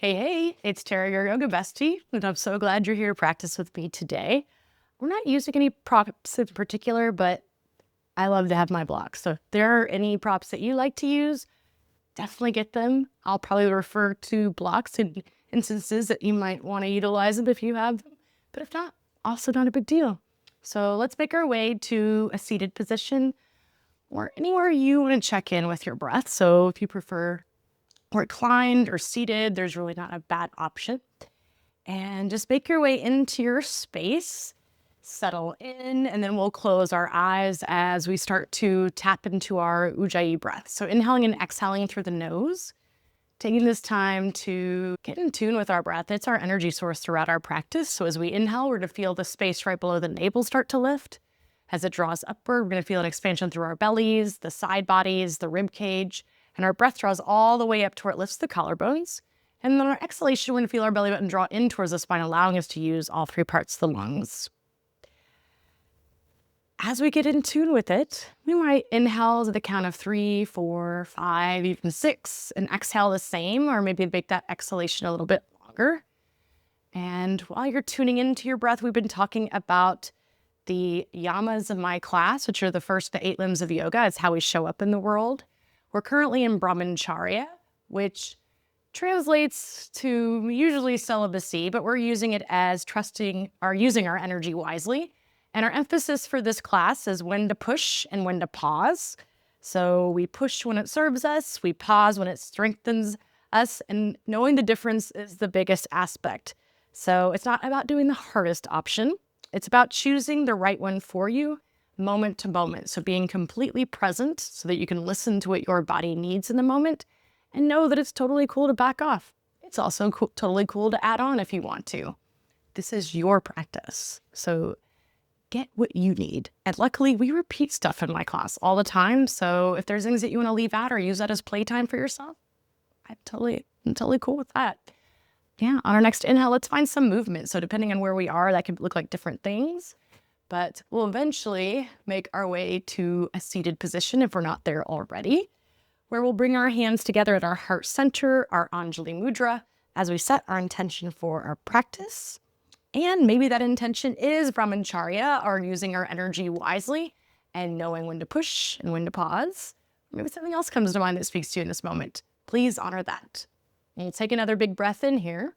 Hey, it's Tara, your yoga bestie, and I'm so glad you're here to practice with me today. We're not using any props in particular, but I love to have my blocks. So if there are any props that you like to use, definitely get them. I'll probably refer to blocks in instances that you might want to utilize them if you have them. But if not, also not a big deal. So let's make our way to a seated position or anywhere you want to check in with your breath. So if you prefer reclined or seated, there's really not a bad option. And just make your way into your space, settle in, and then we'll close our eyes as we start to tap into our ujjayi breath. So inhaling and exhaling through the nose, taking this time to get in tune with our breath. It's our energy source throughout our practice. So as we inhale, we're going to feel the space right below the navel start to lift. As it draws upward, we're going to feel an expansion through our bellies, the side bodies, the rib cage, and our breath draws all the way up to where it lifts the collarbones. And then our exhalation, we're going to feel our belly button draw in towards the spine, allowing us to use all three parts of the lungs. As we get in tune with it, we might inhale to the count of 3, 4, 5, even 6, and exhale the same, or maybe make that exhalation a little bit longer. And while you're tuning into your breath, we've been talking about the yamas of my class, which are the first 8 limbs of yoga. It's how we show up in the world. We're currently in brahmacharya, which translates to usually celibacy, but we're using it as using our energy wisely. And our emphasis for this class is when to push and when to pause. So we push when it serves us, we pause when it strengthens us, and knowing the difference is the biggest aspect. So it's not about doing the hardest option. It's about choosing the right one for you, moment to moment. So being completely present so that you can listen to what your body needs in the moment and know that it's totally cool to back off. It's also totally cool to add on if you want to. This is your practice. So get what you need. And luckily, we repeat stuff in my class all the time. So if there's things that you want to leave out or use that as playtime for yourself, I'm totally cool with that. Yeah, on our next inhale, let's find some movement. So depending on where we are, that could look like different things. But we'll eventually make our way to a seated position if we're not there already, where we'll bring our hands together at our heart center, our Anjali Mudra, as we set our intention for our practice. And maybe that intention is brahmacharya, or using our energy wisely and knowing when to push and when to pause. Maybe something else comes to mind that speaks to you in this moment. Please honor that. And we'll take another big breath in here.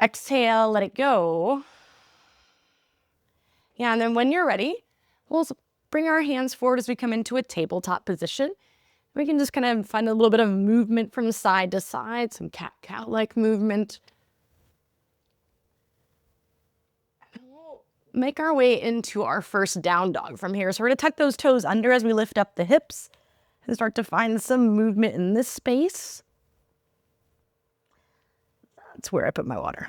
Exhale, let it go. Yeah, and then when you're ready, we'll bring our hands forward as we come into a tabletop position. We can just kind of find a little bit of movement from side to side, some cat-cow-like movement. And we'll make our way into our first down dog from here. So we're going to tuck those toes under as we lift up the hips and start to find some movement in this space. That's where I put my water.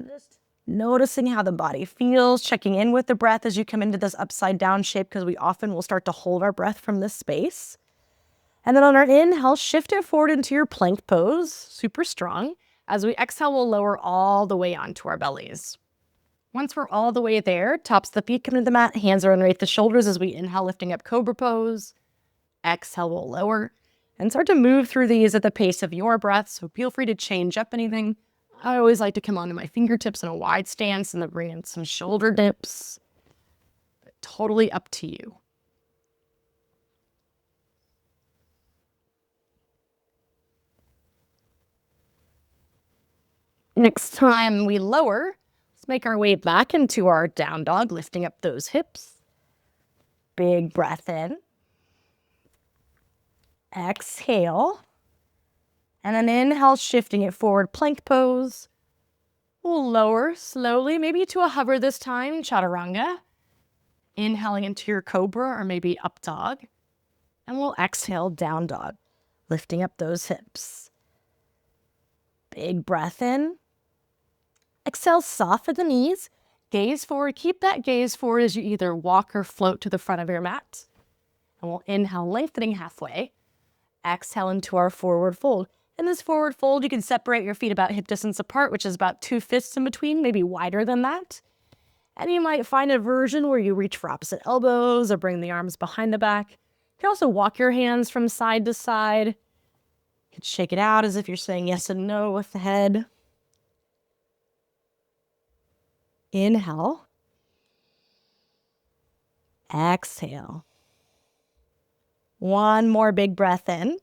Just noticing how the body feels, checking in with the breath as you come into this upside down shape, because we often will start to hold our breath from this space. And then on our inhale, shift it forward into your plank pose, super strong. As we exhale, we'll lower all the way onto our bellies. Once we're all the way there, tops of the feet come to the mat, hands are underneath the shoulders as we inhale, lifting up cobra pose. Exhale, we'll lower and start to move through these at the pace of your breath. So feel free to change up anything. I always like to come onto my fingertips in a wide stance and then bring in some shoulder dips. But totally up to you. Next time we lower, let's make our way back into our down dog, lifting up those hips. Big breath in. Exhale. And then inhale, shifting it forward, plank pose. We'll lower slowly, maybe to a hover this time, chaturanga. Inhaling into your cobra or maybe up dog. And we'll exhale, down dog, lifting up those hips. Big breath in. Exhale, soften the knees. Gaze forward. Keep that gaze forward as you either walk or float to the front of your mat. And we'll inhale, lengthening halfway. Exhale into our forward fold. In this forward fold, you can separate your feet about hip distance apart, which is about 2 fists in between, maybe wider than that. And you might find a version where you reach for opposite elbows or bring the arms behind the back. can also walk your hands from side to side. You can shake it out as if you're saying yes and no with the head. Inhale. Exhale. One more big breath in.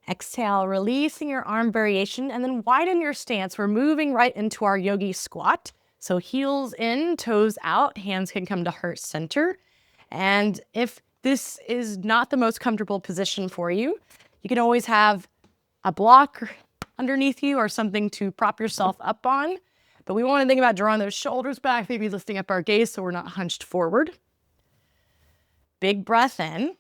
Exhale, releasing your arm variation, and then widen your stance. We're moving right into our yogi squat. So heels in, toes out, hands can come to heart center. And if this is not the most comfortable position for you, you can always have a block underneath you or something to prop yourself up on. But we want to think about drawing those shoulders back, maybe lifting up our gaze so we're not hunched forward. Big breath in.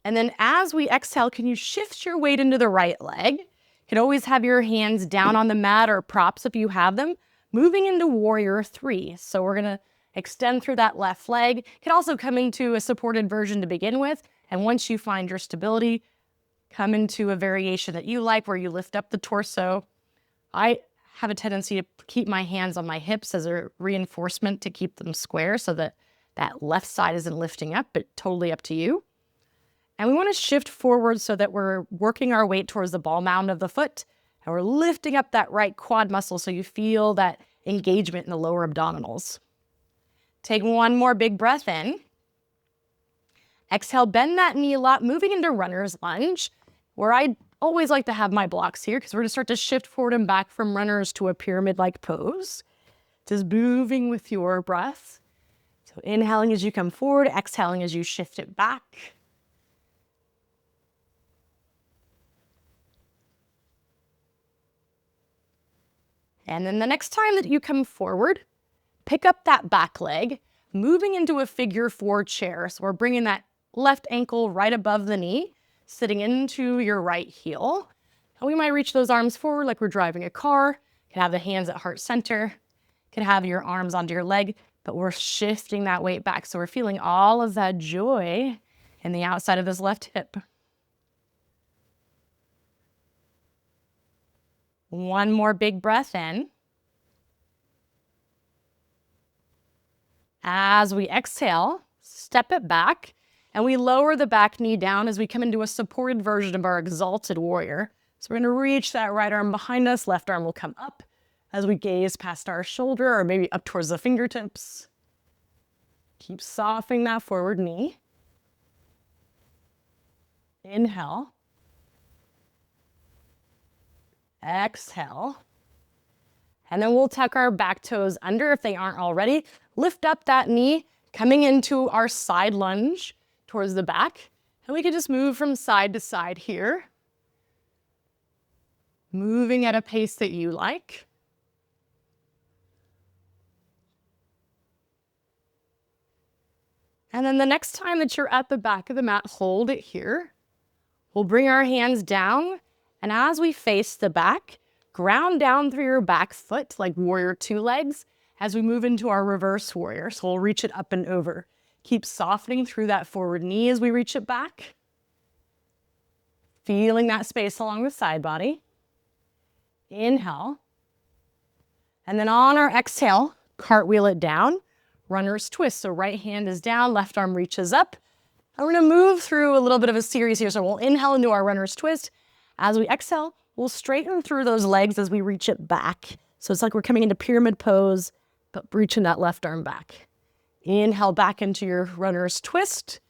And then as we exhale, can you shift your weight into the right leg? You can always have your hands down on the mat or props if you have them. Moving into warrior 3. So we're going to extend through that left leg. You can also come into a supported version to begin with. And once you find your stability, come into a variation that you like where you lift up the torso. I have a tendency to keep my hands on my hips as a reinforcement to keep them square so that that left side isn't lifting up, but totally up to you. And we want to shift forward so that we're working our weight towards the ball mound of the foot. And we're lifting up that right quad muscle so you feel that engagement in the lower abdominals. Take one more big breath in. Exhale, bend that knee a lot, moving into runner's lunge, where I always like to have my blocks here because we're going to start to shift forward and back from runners to a pyramid-like pose. Just moving with your breath. So inhaling as you come forward, exhaling as you shift it back. And then the next time that you come forward, pick up that back leg, moving into a figure 4 chair. So we're bringing that left ankle right above the knee, sitting into your right heel. And we might reach those arms forward like we're driving a car. You can have the hands at heart center. You can have your arms onto your leg, but we're shifting that weight back. So we're feeling all of that joy in the outside of this left hip. One more big breath in. As we exhale, step it back, and we lower the back knee down as we come into a supported version of our exalted warrior. So we're going to reach that right arm behind us, left arm will come up as we gaze past our shoulder or maybe up towards the fingertips. Keep softening that forward knee. Inhale. Exhale. And then we'll tuck our back toes under if they aren't already. Lift up that knee, coming into our side lunge towards the back. And we can just move from side to side here. Moving at a pace that you like. And then the next time that you're at the back of the mat, hold it here. We'll bring our hands down. And as we face the back, ground down through your back foot like warrior 2 legs as we move into our reverse warrior. So we'll reach it up and over. Keep softening through that forward knee as we reach it back. Feeling that space along the side body. Inhale. And then on our exhale, cartwheel it down. Runner's twist. So right hand is down, left arm reaches up. And we're going to move through a little bit of a series here. So we'll inhale into our runner's twist. As we exhale, we'll straighten through those legs as we reach it back. So it's like we're coming into pyramid pose, but reaching that left arm back. Inhale back into your runner's twist.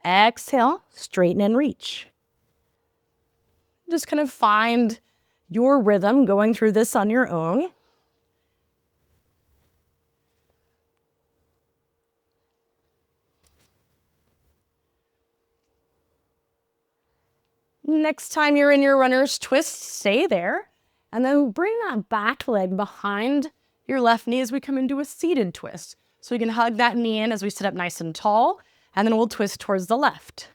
Exhale, straighten and reach. Just kind of find your rhythm going through this on your own. Next time you're in your runner's twist, stay there. And then bring that back leg behind your left knee as we come into a seated twist. So we can hug that knee in as we sit up nice and tall. And then we'll twist towards the left.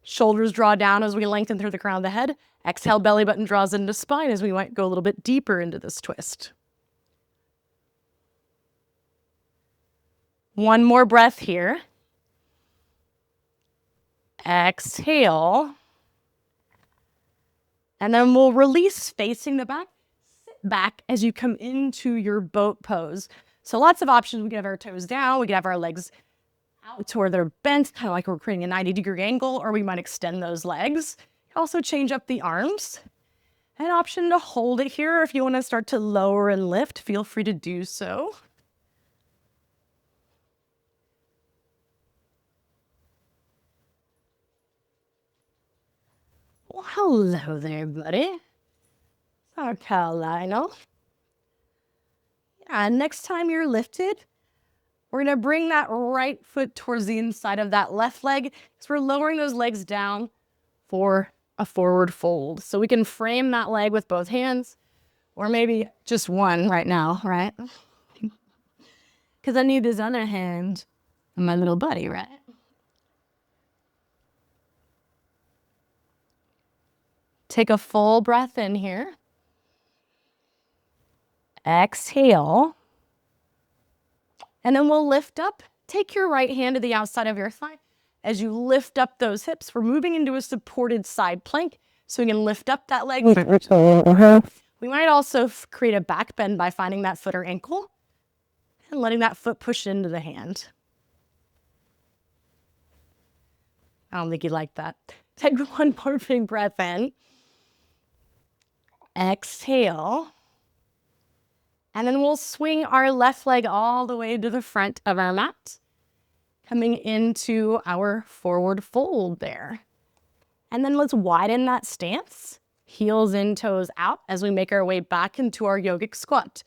Shoulders draw down as we lengthen through the crown of the head. Exhale, belly button draws into spine as we might go a little bit deeper into this twist. One more breath here. Exhale. And then we'll release facing the back. Sit back as you come into your boat pose. So lots of options. We can have our toes down. We can have our legs out to where they're bent, kind of like we're creating a 90-degree angle, or we might extend those legs. Also change up the arms. An option to hold it here. If you want to start to lower and lift, feel free to do so. Well, hello there, buddy. Our pal Lionel. Yeah, next time you're lifted, we're going to bring that right foot towards the inside of that left leg, because we're lowering those legs down for a forward fold. So we can frame that leg with both hands, or maybe just one right now, right? Because I need this other hand on my little buddy, right? Take a full breath in here. Exhale. And then we'll lift up. Take your right hand to the outside of your thigh. As you lift up those hips, we're moving into a supported side plank. So we can lift up that leg. We might also create a back bend by finding that foot or ankle and letting that foot push into the hand. I don't think you like that. Take one more big breath in. Exhale. And then we'll swing our left leg all the way to the front of our mat, coming into our forward fold there. And then let's widen that stance, heels in, toes out, as we make our way back into our yogic squat.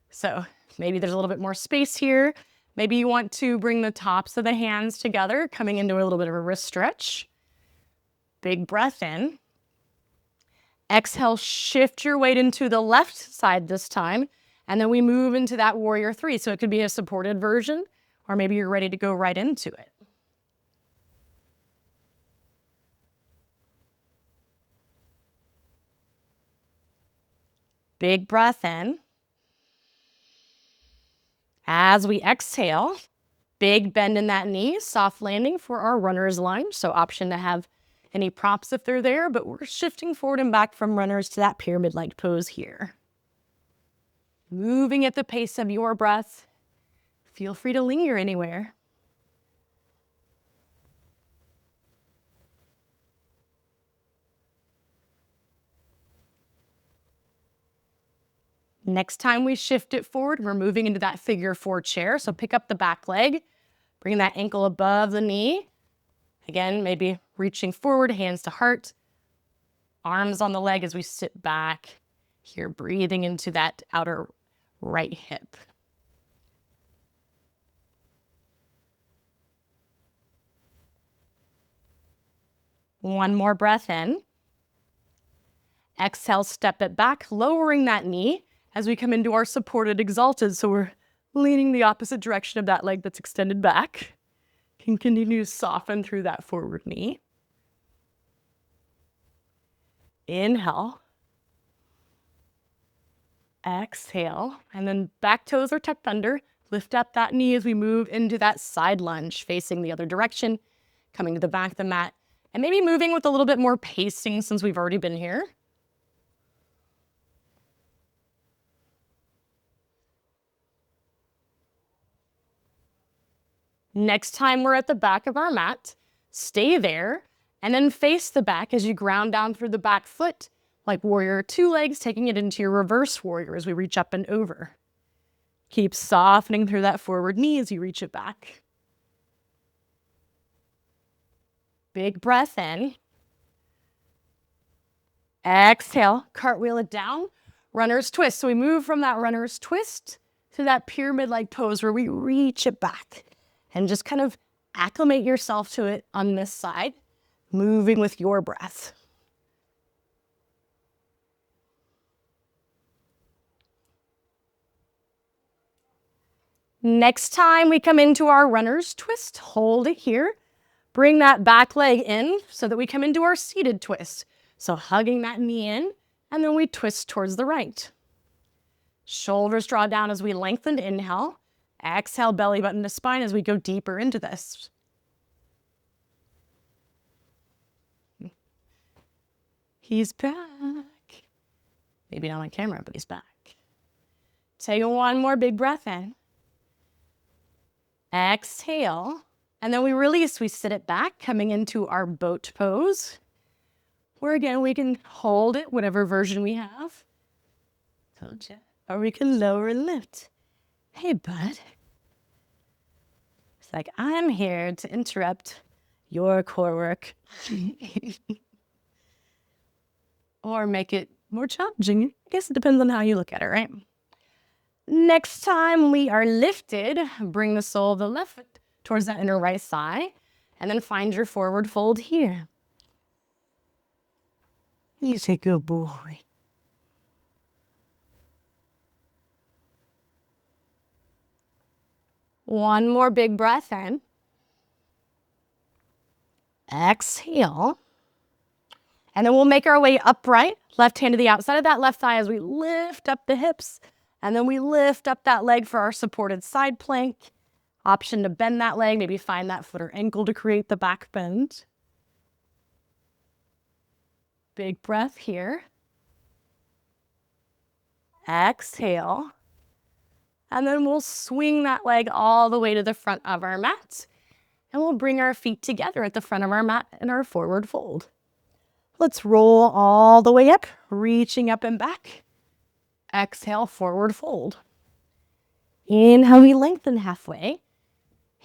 So maybe there's a little bit more space here. Maybe you want to bring the tops of the hands together, coming into a little bit of a wrist stretch. Big breath in. Exhale, shift your weight into the left side this time. And then we move into that warrior three. So it could be a supported version, or maybe you're ready to go right into it. Big breath in. As we exhale, big bend in that knee, soft landing for our runner's lunge. So option to have any props if they're there, but we're shifting forward and back from runners to that pyramid-like pose here. Moving at the pace of your breath. Feel free to linger anywhere. Next time we shift it forward, we're moving into that figure four chair. So pick up the back leg, bring that ankle above the knee. Again, maybe reaching forward, hands to heart, arms on the leg as we sit back here, breathing into that outer right hip. One more breath in. Exhale, step it back, lowering that knee as we come into our supported exalted. So we're leaning the opposite direction of that leg that's extended back. Can continue to soften through that forward knee. Inhale. Exhale, and then back toes are tucked under. Lift up that knee as we move into that side lunge, facing the other direction, coming to the back of the mat, and maybe moving with a little bit more pacing since we've already been here. Next time we're at the back of our mat, stay there, and then face the back as you ground down through the back foot, like warrior two legs, taking it into your reverse warrior as we reach up and over. Keep softening through that forward knee as you reach it back. Big breath in. Exhale, cartwheel it down. Runner's twist. So we move from that runner's twist to that pyramid-like pose where we reach it back and just kind of acclimate yourself to it on this side, moving with your breath. Next time we come into our runner's twist, hold it here. Bring that back leg in so that we come into our seated twist. So hugging that knee in, and then we twist towards the right. Shoulders draw down as we lengthen, inhale. Exhale, belly button to spine as we go deeper into this. He's back. Maybe not on camera, but he's back. Take one more big breath in. Exhale, And then we release, we sit it back, coming into our boat pose, where again, we can hold it, whatever version we have. Told ya. Or we can lower and lift. Hey, bud. It's like, I'm here to interrupt your core work. Or make it more challenging. I guess it depends on how you look at it, right? Next time we are lifted, bring the sole of the left foot towards that inner right thigh, and then find your forward fold here. He's a good boy. One more big breath in. Exhale. And then we'll make our way upright, left hand to the outside of that left thigh as we lift up the hips. And then we lift up that leg for our supported side plank. Option to bend that leg, maybe find that foot or ankle to create the back bend. Big breath here. Exhale. And then we'll swing that leg all the way to the front of our mat. And we'll bring our feet together at the front of our mat in our forward fold. Let's roll all the way up, reaching up and back. Exhale, forward fold. Inhale, we lengthen halfway.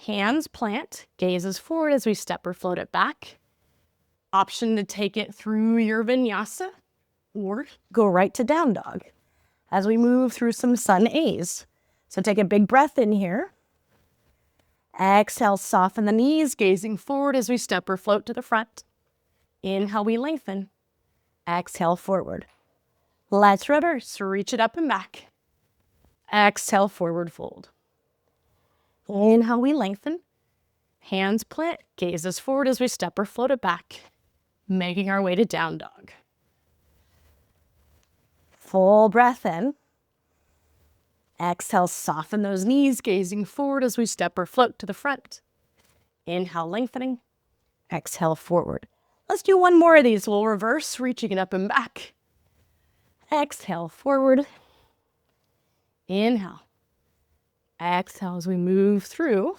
Hands plant, gazes forward as we step or float it back. Option to take it through your vinyasa or go right to down dog as we move through some sun A's. So take a big breath in here. Exhale, soften the knees, gazing forward as we step or float to the front. Inhale, we lengthen. Exhale, forward. Let's reverse, reach it up and back. Exhale, forward fold. Inhale, we lengthen. Hands plant, gazes forward as we step or float it back, making our way to down dog. Full breath in. Exhale, soften those knees, gazing forward as we step or float to the front. Inhale, lengthening. Exhale, forward. Let's do one more of these. We'll reverse, reaching it up and back. Exhale, forward. Inhale. Exhale as we move through,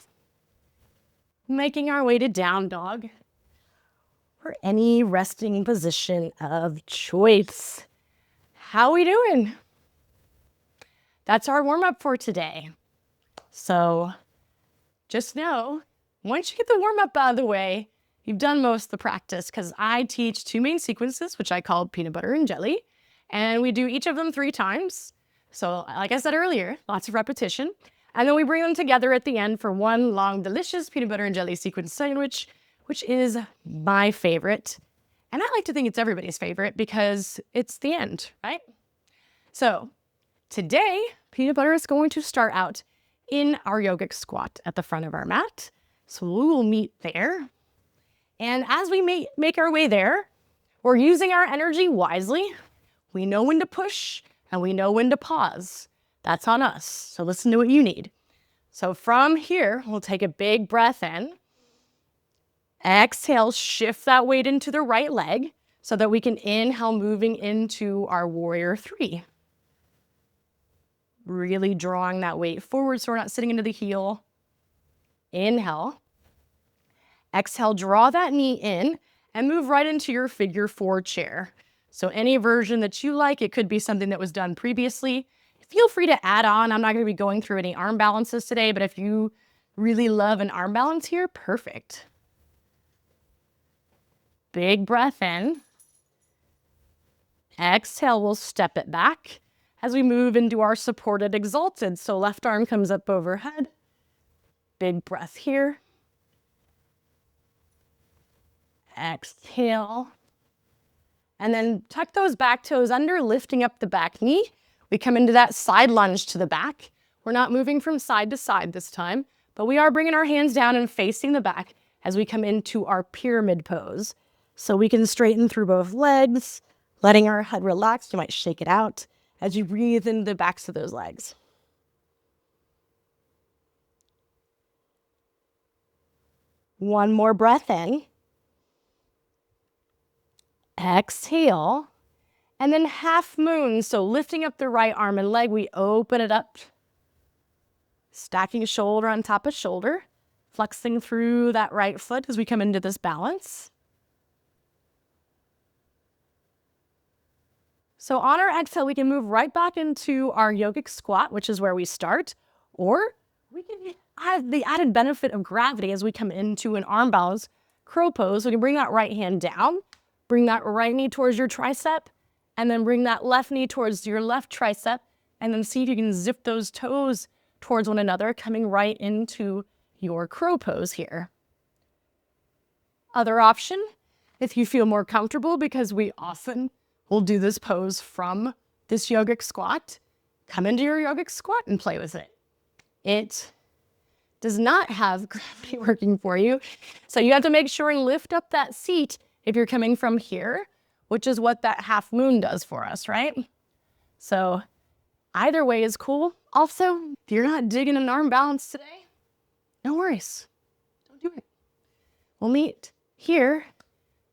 making our way to down dog or any resting position of choice. How we doing? That's our warm-up for today. So just know, once you get the warm-up out of the way, you've done most of the practice, because I teach 2 main sequences, which I call peanut butter and jelly, and we do each of them 3 times. So like I said earlier, lots of repetition. And then we bring them together at the end for one long, delicious peanut butter and jelly sequence sandwich, which is my favorite. And I like to think it's everybody's favorite because it's the end, right? So today, peanut butter is going to start out in our yogic squat at the front of our mat. So we will meet there. And as we make our way there, we're using our energy wisely. We know when to push and we know when to pause. That's on us. So listen to what you need. So from here, we'll take a big breath in. Exhale, shift that weight into the right leg so that we can inhale, moving into our warrior 3. Really drawing that weight forward so we're not sitting into the heel. Inhale. Exhale, draw that knee in and move right into your figure 4 chair. So any version that you like, it could be something that was done previously. Feel free to add on. I'm not going to be going through any arm balances today, but if you really love an arm balance here, perfect. Big breath in. Exhale, we'll step it back as we move into our supported exalted. So left arm comes up overhead. Big breath here. Exhale. And then tuck those back toes under, lifting up the back knee. We come into that side lunge to the back. We're not moving from side to side this time, but we are bringing our hands down and facing the back as we come into our pyramid pose. So we can straighten through both legs, letting our head relax. You might shake it out as you breathe into the backs of those legs. One more breath in. Exhale. And then half moon, so lifting up the right arm and leg, we open it up. Stacking shoulder on top of shoulder. flexing through that right foot as we come into this balance. So on our exhale, we can move right back into our yogic squat, which is where we start, or we can have the added benefit of gravity as we come into an arm balance crow pose. We can bring that right hand down, bring that right knee towards your tricep, and then bring that left knee towards your left tricep, and then see if you can zip those toes towards one another, coming right into your crow pose here. Other option, if you feel more comfortable, because we often will do this pose from this yogic squat, come into your yogic squat and play with it. It does not have gravity working for you, so you have to make sure and lift up that seat if you're coming from here, which is what that half moon does for us, right? So either way is cool. Also, if you're not digging an arm balance today, no worries. Don't do it. We'll meet here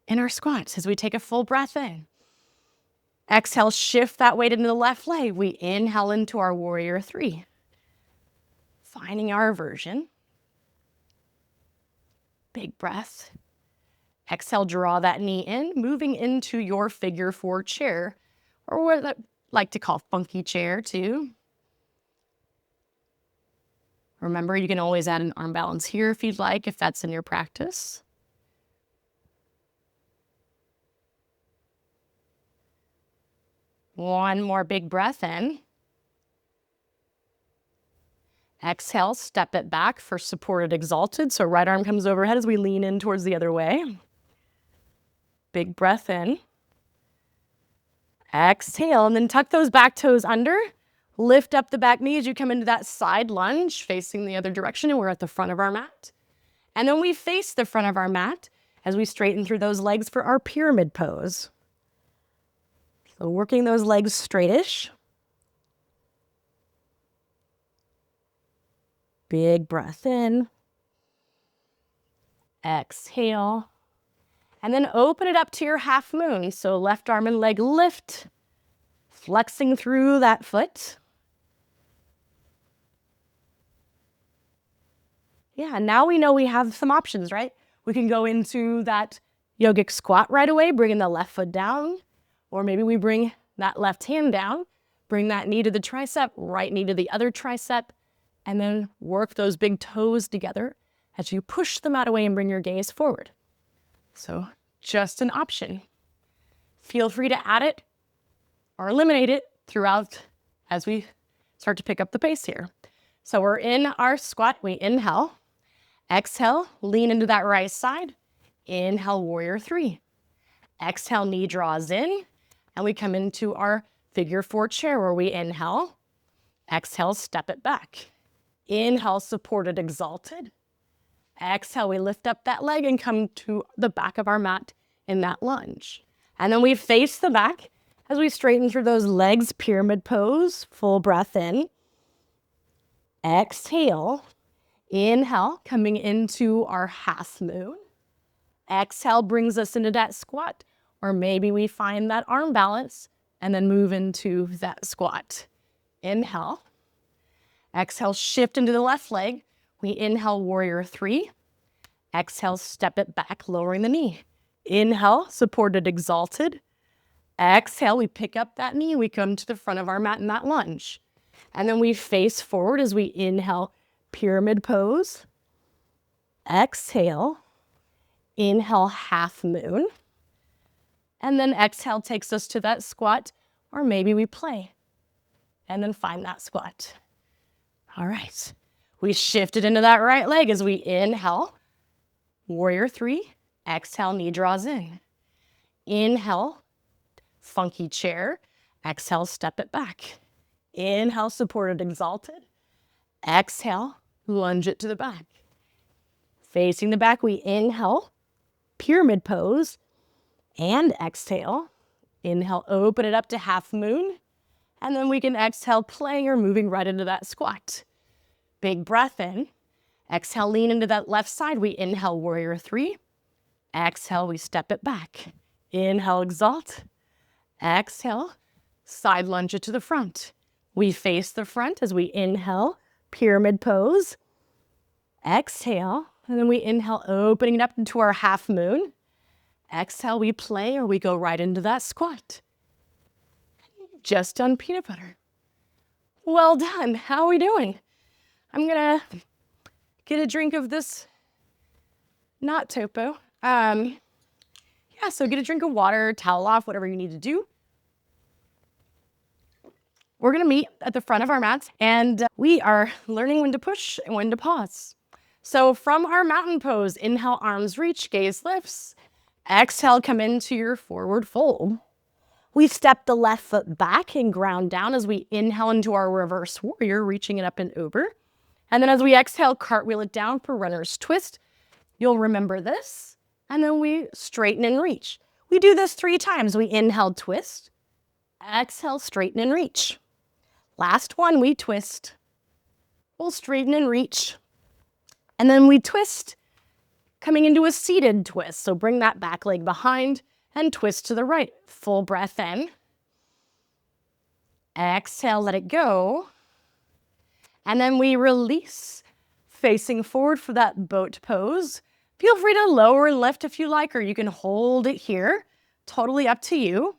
in our squats as we take a full breath in. Exhale, shift that weight into the left leg. We inhale into our warrior three, finding our version. Big breath. Exhale, draw that knee in, moving into your figure four chair, or what I like to call funky chair too. Remember, you can always add an arm balance here if you'd like, if that's in your practice. One more big breath in. Exhale, step it back for supported exalted. So right arm comes overhead as we lean in towards the other way. Big breath in. Exhale, and then tuck those back toes under. Lift up the back knee as you come into that side lunge, facing the other direction, and we're at the front of our mat. And then we face the front of our mat as we straighten through those legs for our pyramid pose. So working those legs straightish. Big breath in. Exhale. And then open it up to your half moon. So left arm and leg lift, flexing through that foot. Yeah, now we know we have some options, right? We can go into that yogic squat right away, bringing the left foot down. Or maybe we bring that left hand down, bring that knee to the tricep, right knee to the other tricep, and then work those big toes together as you push the mat away and bring your gaze forward. So just an option. Feel free to add it or eliminate it throughout as we start to pick up the pace here. So we're in our squat. We inhale, exhale, lean into that right side. Inhale, warrior three. Exhale, knee draws in, and we come into our figure four chair where we inhale, exhale, step it back. Inhale, supported, exalted. Exhale, we lift up that leg and come to the back of our mat in that lunge. And then we face the back as we straighten through those legs, pyramid pose, full breath in. Exhale, inhale, coming into our half moon. Exhale brings us into that squat, or maybe we find that arm balance and then move into that squat. Inhale. Exhale, shift into the left leg. We inhale, warrior three. Exhale, step it back, lowering the knee. Inhale, supported, exalted. Exhale, we pick up that knee. We come to the front of our mat in that lunge. And then we face forward as we inhale, pyramid pose. Exhale, inhale, half moon. And then exhale takes us to that squat, or maybe we play and then find that squat. All right. We shifted into that right leg as we inhale, warrior three. Exhale, knee draws in. Inhale, funky chair. Exhale, step it back. Inhale, supported, exalted. Exhale, lunge it to the back. Facing the back, we inhale, pyramid pose, and exhale. Inhale, open it up to half moon. And then we can exhale, playing or moving right into that squat. Big breath in. Exhale, lean into that left side. We inhale, warrior three. Exhale, we step it back. Inhale, exalt. Exhale, side lunge it to the front. We face the front as we inhale, pyramid pose. Exhale, And then we inhale, opening it up into our half moon. Exhale, we play or we go right into that squat. Just done peanut butter. Well done. How are we doing? I'm going to get a drink of this, not topo. So get a drink of water, towel off, whatever you need to do. We're going to meet at the front of our mats, and we are learning when to push and when to pause. So from our mountain pose, inhale, arms reach, gaze lifts. Exhale, come into your forward fold. We step the left foot back and ground down as we inhale into our reverse warrior, reaching it up and over. And then as we exhale, cartwheel it down for runner's twist. You'll remember this. And then we straighten and reach. We do this 3 times. We inhale, twist. Exhale, straighten and reach. Last one, we twist. We'll straighten and reach. And then we twist, coming into a seated twist. So bring that back leg behind and twist to the right. Full breath in. Exhale, let it go. And then we release, facing forward for that boat pose. Feel free to lower and lift if you like, or you can hold it here. Totally up to you.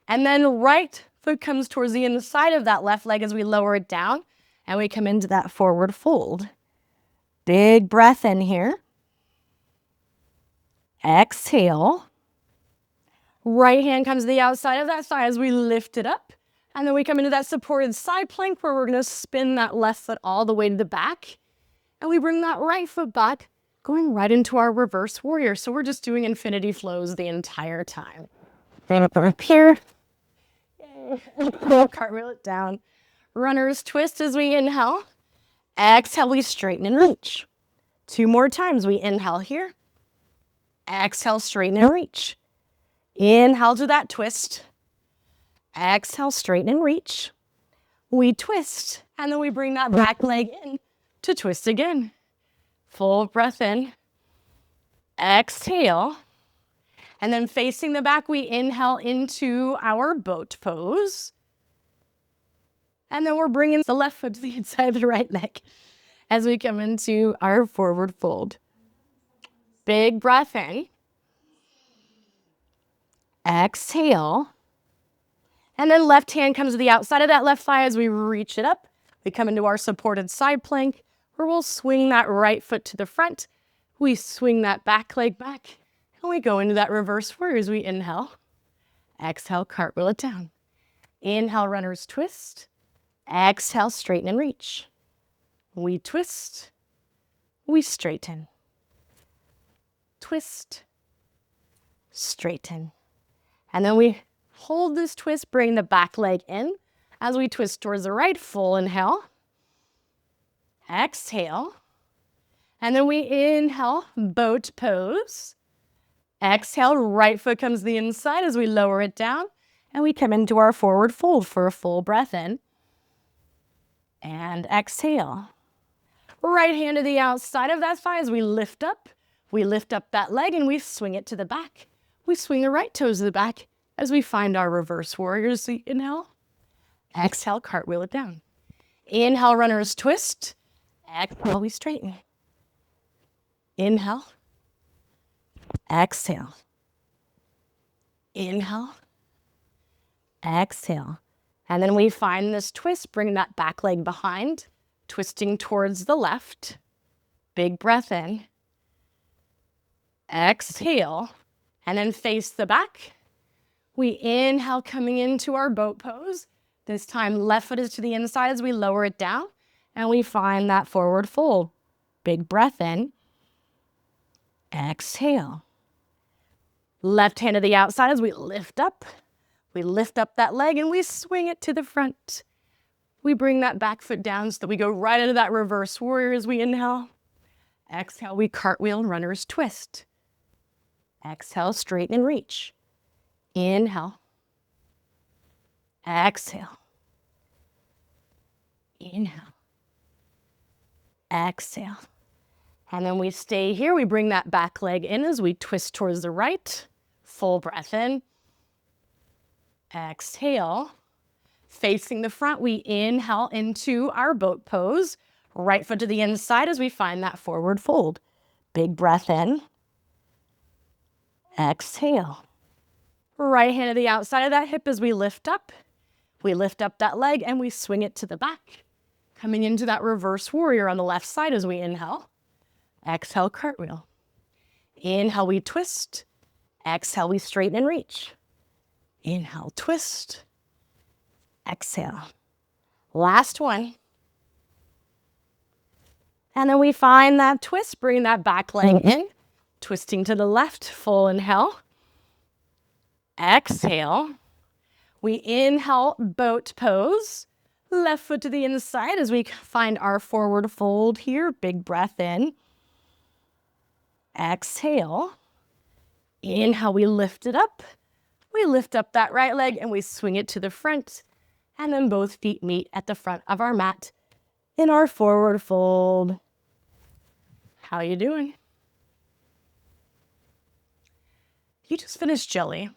And then right foot comes towards the inside of that left leg as we lower it down, and we come into that forward fold. Big breath in here. Exhale. Right hand comes to the outside of that thigh as we lift it up. And then we come into that supported side plank where we're going to spin that left foot all the way to the back. And we bring that right foot back, going right into our reverse warrior. So we're just doing infinity flows the entire time. Bring it up here. Cartwheel it down. Runner's twist as we inhale. Exhale, we straighten and reach. 2 more times. We inhale here. Exhale, straighten and reach. Inhale to that twist. Exhale, straighten and reach. We twist, and then we bring that back leg in to twist again. Full breath in. Exhale. And then facing the back, we inhale into our boat pose. And then we're bringing the left foot to the inside of the right leg as we come into our forward fold. Big breath in. Exhale. And then left hand comes to the outside of that left thigh as we reach it up. We come into our supported side plank where we'll swing that right foot to the front. We swing that back leg back. And we go into that reverse warrior as we inhale. Exhale, cartwheel it down. Inhale, runner's twist. Exhale, straighten and reach. We twist. We straighten. Twist. Straighten. And then we hold this twist, bring the back leg in as we twist towards the right. Full inhale. Exhale. And then we inhale, boat pose. Exhale, right foot comes to the inside as we lower it down. And we come into our forward fold for a full breath in. And exhale. Right hand to the outside of that thigh as we lift up. We lift up that leg and we swing it to the back. We swing the right toes to the back as we find our reverse warriors. We inhale. Exhale, cartwheel it down. Inhale, runner's twist. Exhale, we straighten. Inhale. Exhale. Inhale. Exhale. And then we find this twist, bring that back leg behind, twisting towards the left. Big breath in. Exhale. And then face the back. We inhale, coming into our boat pose. This time, left foot is to the inside as we lower it down. And we find that forward fold. Big breath in. Exhale. Left hand to the outside as we lift up. We lift up that leg and we swing it to the front. We bring that back foot down so that we go right into that reverse warrior as we inhale. Exhale, we cartwheel, runner's twist. Exhale, straighten and reach. Inhale. Exhale. Inhale. Exhale. And then we stay here. We bring that back leg in as we twist towards the right. Full breath in. Exhale. Facing the front, we inhale into our boat pose. Right foot to the inside as we find that forward fold. Big breath in. Exhale. Right hand to the outside of that hip as we lift up. We lift up that leg and we swing it to the back. Coming into that reverse warrior on the left side as we inhale. Exhale, cartwheel. Inhale, we twist. Exhale, we straighten and reach. Inhale, twist. Exhale. Last one. And then we find that twist, bring that back leg in, twisting to the left, full inhale. Exhale. We inhale, boat pose. Left foot to the inside as we find our forward fold here. Big breath in. Exhale. Inhale, we lift it up. We lift up that right leg and we swing it to the front. And then both feet meet at the front of our mat in our forward fold. How you doing? You just finished jelly,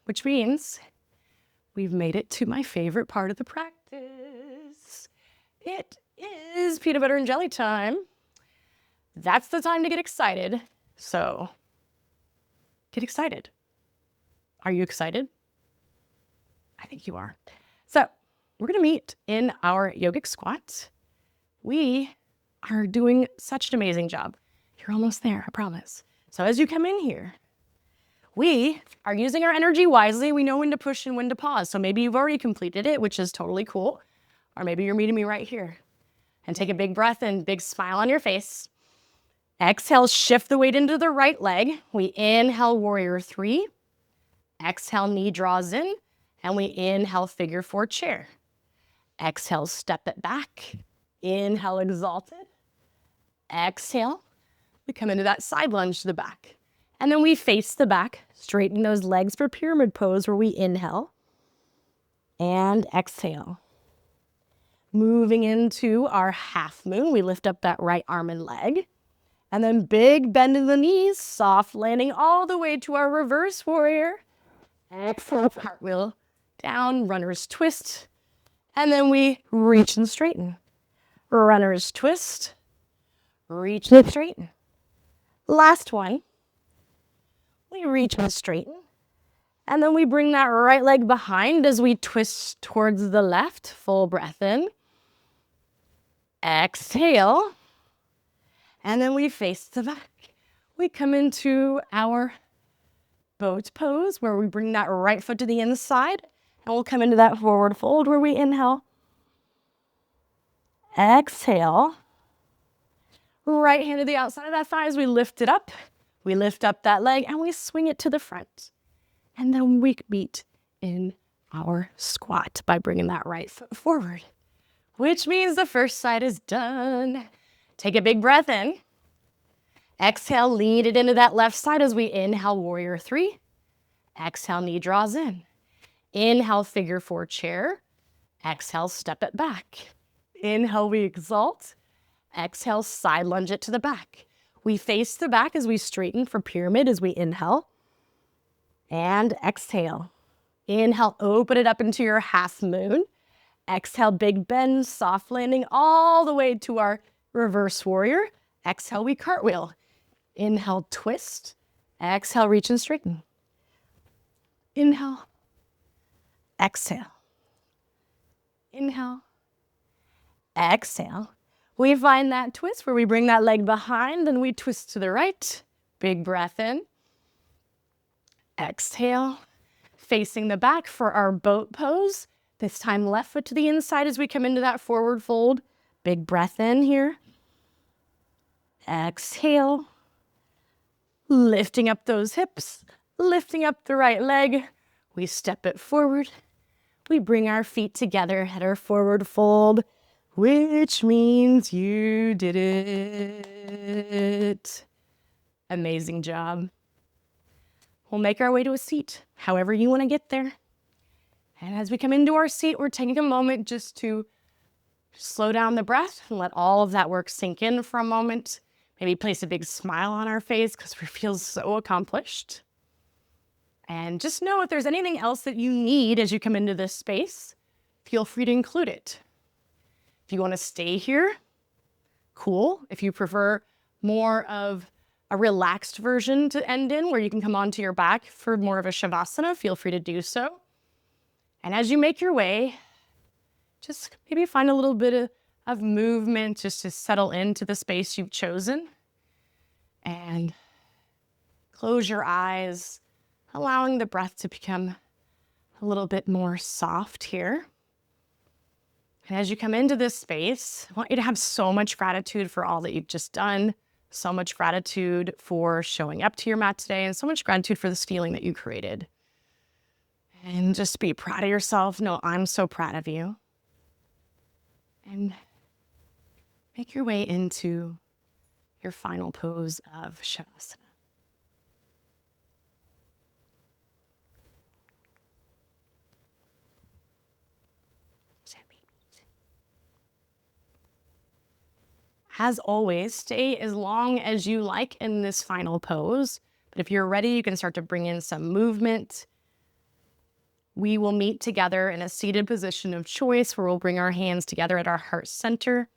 which means we've made it to my favorite part of the practice. It is peanut butter and jelly time. That's the time to get excited. So get excited. Are you excited? I think you are. So we're going to meet in our yogic squat. We are doing such an amazing job. You're almost there, I promise. So as you come in here, we are using our energy wisely. We know when to push and when to pause. So maybe you've already completed it, which is totally cool. Or maybe you're meeting me right here. And take a big breath in, big smile on your face. Exhale, shift the weight into the right leg. We inhale, warrior three. Exhale, knee draws in. And we inhale, figure four chair. Exhale, step it back. Inhale, exalted. Exhale, we come into that side lunge to the back. And then we face the back, straighten those legs for pyramid pose where we inhale and exhale. Moving into our half moon, we lift up that right arm and leg. And then big bend in the knees, soft landing all the way to our reverse warrior. Exhale, cartwheel down, runner's twist. And then we reach and straighten. Runner's twist, reach and straighten. Last one. We reach and straighten. And then we bring that right leg behind as we twist towards the left. Full breath in. Exhale. And then we face the back. We come into our boat pose where we bring that right foot to the inside. And we'll come into that forward fold where we inhale. Exhale. Right hand to the outside of that thigh as we lift it up. We lift up that leg and we swing it to the front. And then we meet in our squat by bringing that right foot forward, which means the first side is done. Take a big breath in. Exhale, lead it into that left side as we inhale, warrior three. Exhale, knee draws in. Inhale, figure four chair. Exhale, step it back. Inhale, we exalt. Exhale, side lunge it to the back. We face the back as we straighten for pyramid as we inhale. And exhale. Inhale, open it up into your half moon. Exhale, big bend, soft landing all the way to our reverse warrior. Exhale, we cartwheel. Inhale, twist. Exhale, reach and straighten. Inhale. Exhale. Inhale. Exhale. We find that twist where we bring that leg behind and we twist to the right. Big breath in. Exhale. Facing the back for our boat pose. This time left foot to the inside as we come into that forward fold. Big breath in here. Exhale. Lifting up those hips. Lifting up the right leg. We step it forward. We bring our feet together at our forward fold, which means you did it. Amazing job. We'll make our way to a seat, however you want to get there. And as we come into our seat, we're taking a moment just to slow down the breath and let all of that work sink in for a moment. Maybe place a big smile on our face because we feel so accomplished. And just know if there's anything else that you need as you come into this space, feel free to include it. If you want to stay here, cool. If you prefer more of a relaxed version to end in where you can come onto your back for more of a Shavasana. Feel free to do so. And as you make your way, just maybe find a little bit of movement just to settle into the space you've chosen. And close your eyes, allowing the breath to become a little bit more soft here. And as you come into this space, I want you to have so much gratitude for all that you've just done, so much gratitude for showing up to your mat today, and so much gratitude for this feeling that you created. And just be proud of yourself. No, I'm so proud of you. And make your way into your final pose of Shavasana. As always, stay as long as you like in this final pose. But if you're ready, you can start to bring in some movement. We will meet together in a seated position of choice where we'll bring our hands together at our heart center,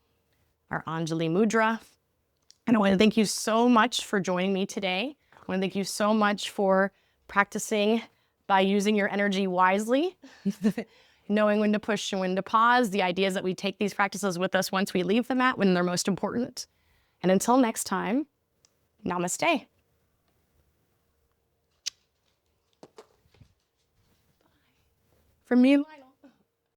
our Anjali Mudra. And I want to thank you so much for joining me today. I want to thank you so much for practicing by using your energy wisely, knowing when to push and when to pause. The idea is that we take these practices with us once we leave the mat when they're most important. And until next time, namaste. From me, Lionel.